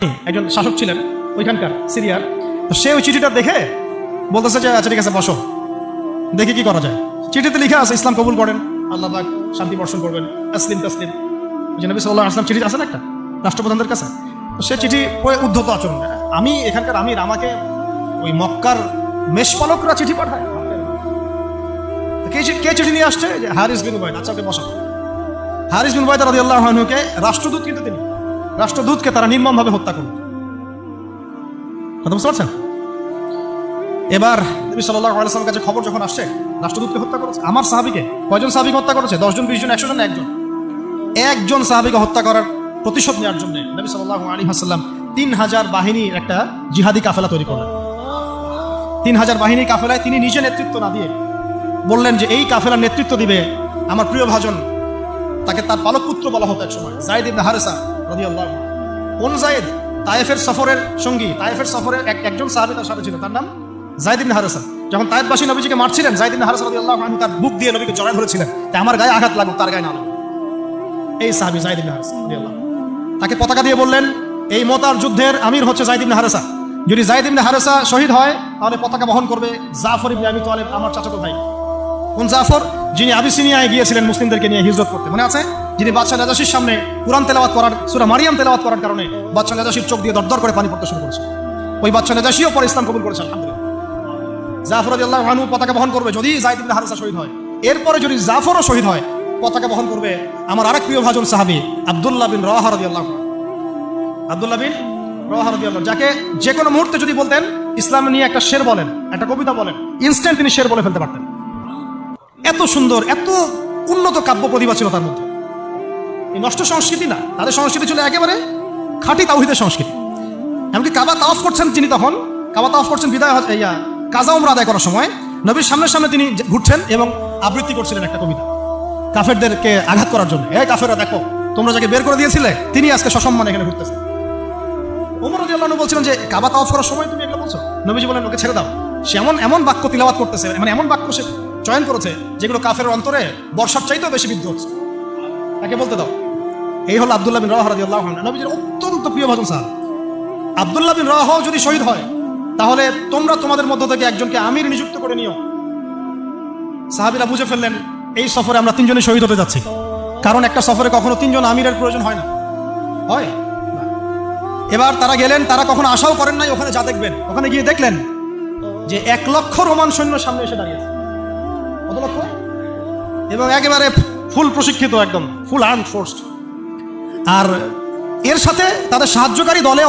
একজন শাসক ছিলেন ওইখানকার সিরিয়ার। তো সে ওই চিঠিটা দেখে বলতেছে যে আচ্ছা ঠিক আছে বসো, দেখি কি করা যায়। চিঠিতে লিখে আছে ইসলাম কবুল করেন, আল্লাহ পাক শান্তি বর্ষণ করবেন, তাসলিম তাসলিম। যে নবী সাল্লাল্লাহু আলাইহি ওয়াসাল্লাম চিঠি আছে না একটা রাষ্ট্রপ্রধানদের কাছে, তো সে চিঠি পড়ে উদ্ধত আচরণ। আমি এখানকার আমির, আমাকে ওই মক্কার মেষপালকরা চিঠি পাঠায়। কে চিঠি নিয়ে আসছে? যে হারিস বিন উবাইদা। আচ্ছা ওকে বসো। হারিস বিন উবাইদা রাদিয়াল্লাহু আনহুকে রাষ্ট্রদূত, কিন্তু তিনি রাষ্ট্রদূতকে তারা নির্মমভাবে হত্যা করল। কথা বুঝতে পারছেন? এবার নবী সাল্লাল্লাহু আলাইহি ওয়াসাল্লামের কাছে খবর যখন আসছে রাষ্ট্রদূতকে হত্যা করেছে, আমার সাহাবীকে, কয়জন সাহাবীকে হত্যা করেছে? 10 জন, 20 জন, 100 জন, একজন সাহাবীকে হত্যা করার প্রতিশোধ নেওয়ার জন্য নবী সাল্লাল্লাহু আলাইহি ওয়াসাল্লাম 3000 বাহিনীর একটা জিহাদি কাফেলা তৈরি করলেন। 3000 বাহিনীর কাফেলায় তিনি নিজে নেতৃত্ব না দিয়ে বললেন যে এই কাফেলার নেতৃত্ব দিবে আমার প্রিয় ভাজন, তাকে তার পালক পুত্র বলা হতো একসময়, যায়েদ ইবনে হারেসা রাদিয়াল্লাহু আনহু। কোন যায়েদ? তায়েফের সফরের সঙ্গী, তায়েফের সফরে একজন সাহাবী তার সাথে ছিল, তার নাম যায়েদ ইবনে হারেসা। যখন তায়েফবাসী নবীজিকে মারছিলেন, যায়েদ ইবনে হারেসা রাদিয়াল্লাহু আনহু তার বুক দিয়ে নবীকে জড়ায় ধরেছিলেন যে আমার গায়ে আঘাত লাগুক, তার গায়ে না লাগুক। এই সাহাবী যায়েদ ইবনে হারেসা রাদিয়াল্লাহু আনহু তাকে পতাকা দিয়ে বললেন এই মোতার যুদ্ধের আমির হচ্ছে যায়েদ ইবনে হারেসা। যদি যায়েদ ইবনে হারেসা শহীদ হয় তাহলে পতাকা বহন করবে জাফর ইবনে আবি তালেব, আমার চাচাতো ভাই। কোন জাফর? যিনি আবিসিনিয়ায় গিয়েছিলেন মুসলিমদেরকে নিয়ে হিজরত করতে, মনে আছে? যিনি বাদশাহ নাজাশির সামনে কুরআন তেলাওয়াত করার, সূরা মারিয়াম তেলাওয়াত করার কারণে বাদশাহ নাজাশির চোখ দিয়ে দরদর করে পানি পড়তে শুরু করেছে। ওই বাদশাহ নাজাশিও পরে ইসলাম কবুল করেছে, আলহামদুলিল্লাহ। জাফর রাদিয়াল্লাহু আনহু পতাকা বহন করবে যদি যায়েদ ইবনে হারেসা শহীদ হয়। এরপরে যদি জাফরও শহীদ হয়, পতাকা বহন করবে আমার আরেক প্রিয় ভাজন সাহাবী আব্দুল্লাহ বিন রাওয়াহা রাদিয়াল্লাহু আনহু। আব্দুল্লাহ বিন রাওয়াহা রাদিয়াল্লাহু আনহু, যাকে যে কোনো মুহূর্তে যদি বলতেন ইসলাম নিয়ে একটা শের বলেন, একটা কবিতা বলেন, ইনস্ট্যান্ট তিনি শের বলে ফেলতে পারতেন। এত সুন্দর, এত উন্নত কাব্য প্রতিভা ছিল তার মধ্যে। এই নষ্ট সংস্কৃতি না, তাদের সংস্কৃতি ছিল একেবারে খাঁটি তাওহীদের সংস্কৃতি। এমনকি কাবা তাওয়াফ করছেন তিনি, তখন কাবা তাওয়াফ করছেন বিদায় কাজা উমরা আদায় করার সময় নবীর সামনে সামনে তিনি ঘুরছেন এবং আবৃত্তি করছিলেন একটা কবিতা কাফেরদেরকে আঘাত করার জন্য। এই কাফেররা দেখো, তোমরা যাকে বের করে দিয়েছিলে তিনি আজকে সসম্মানে এখানে ঘুরতেছেন। ওমর রাদিয়াল্লাহু আনহু বলছিলেন যে কাবা তাওয়াফ করার সময় তুমি এগুলো বলছো? নবীজি বলেন ওকে ছেড়ে দাও, সে এমন বাক্য তিলাওয়াত করতেছে, মানে এমন বাক্য সে চয়ন করেছে যেগুলো কাফের অন্তরে বর্ষার চাইতেও বেশি বিদ্ধ হচ্ছে, তাকে বলতে দাও। এই হলো আব্দুল্লাহ বিন রাওয়াহা রাদিয়াল্লাহু আনহু, নবীজির অত্যন্ত প্রিয় ভাজন সাহাবী। আব্দুল্লাহ বিন রাওয়াহা যদি শহীদ হয় তাহলে তোমরা তোমাদের মধ্য থেকে একজনকে আমির নিযুক্ত করে নিও। সাহাবীরা বুঝে ফেললেন এই সফরে আমরা 3 জনই শহীদ হতে যাচ্ছি, কারণ একটা সফরে কখনো 3 জন আমিরের প্রয়োজন হয় না, হয় না। এবার তারা গেলেন, তারা কখনো আশাও করেন নাই ওখানে যা দেখবেন। ওখানে গিয়ে দেখলেন যে 1 লক্ষ রোমান সৈন্য সামনে এসে দাঁড়িয়েছে। কত লক্ষ? এবং একেবারে ফুল প্রশিক্ষিত, একদম ফুল আর্মড ফোর্স। আর এর সাথে তাদের সাহায্যকারী দলে